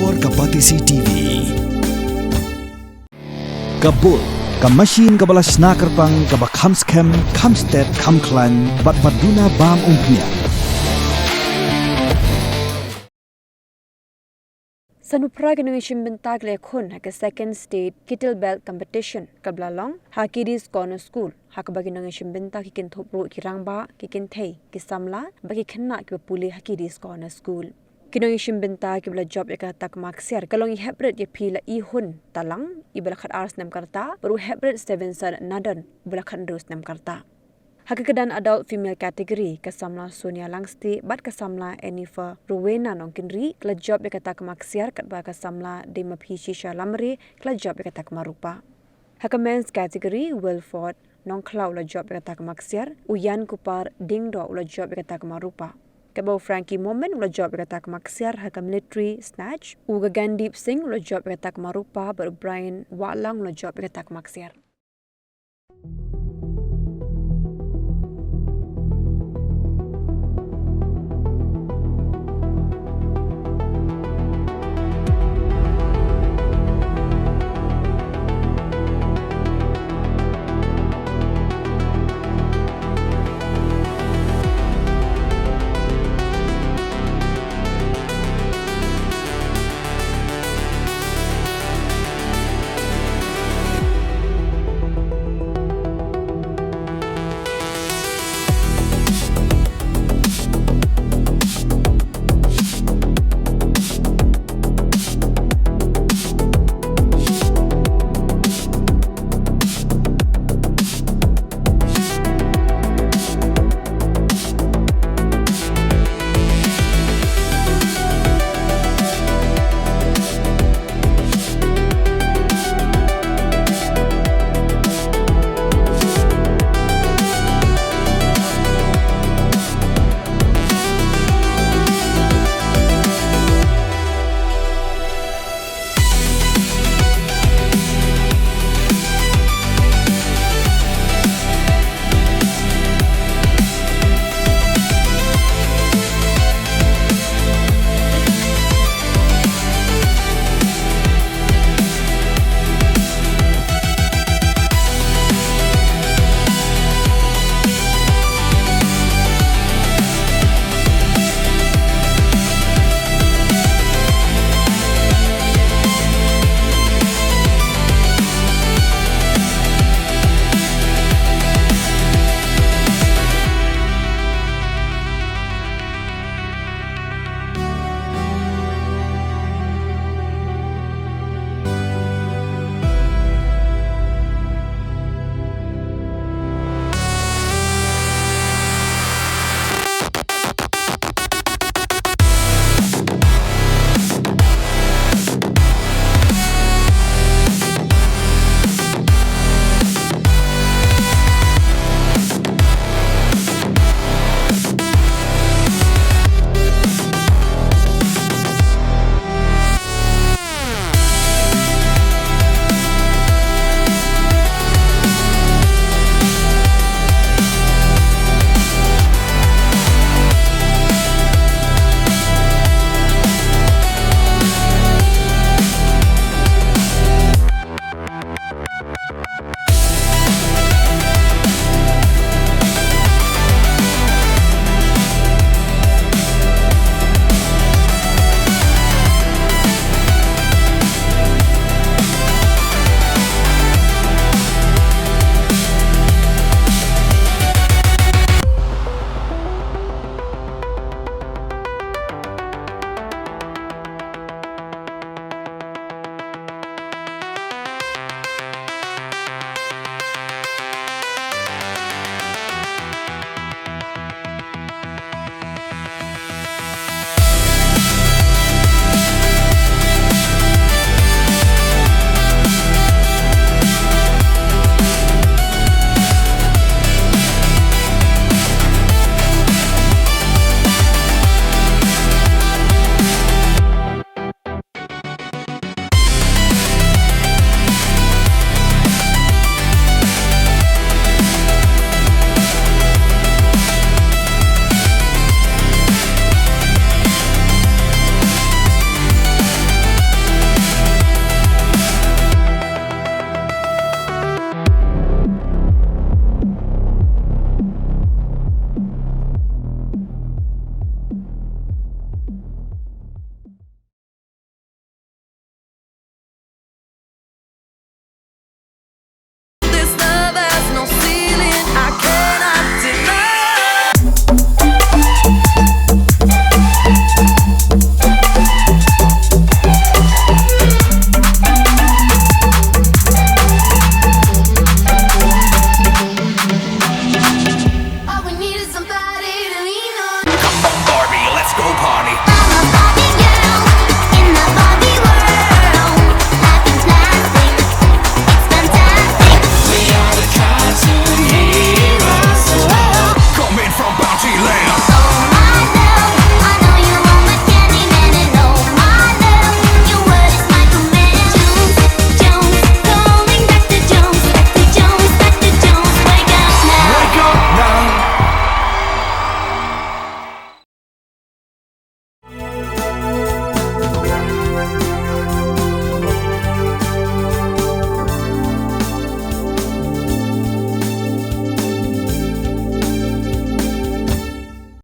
Bor Kapatisi TV. Kabul, Kamashin Kabala Snakerpang, Kabakhamskem, Kamsted, Kamklan, Batbaduna Bam Umpnia. Sanupra Ginishim Bentag Ïakhun haka second state Kettlebell competition kablalong Hakidis Corner School hakabagi nangishim benta kikin thopro kirangba kikin thei kisamla bagi khanna kipuli Hakidis Corner School kinongishim benta kibla job ekatak maksiar kalong hebret ye phila Ïakhun talang ibala khat ars nam karta baru hebret Stevenson nadan ibala khat dos nam karta Hakikadan adult female category kasamla Sonia Langsti bat kasamla Enifa Rowena nongkinri kla job kata kemaksiar katba kasamla de maphi shisha lamri kla job kata kemarupa Haka men's category Wilford nongklau la job kata kemaksiar Uyan Kupar Dingdo la job kata kemarupa Kabo Frankie Moment la job kata kemaksiar haka military snatch Uga Gandip Singh la job kata kemarupa baru Brian Walang la job kata kemaksiar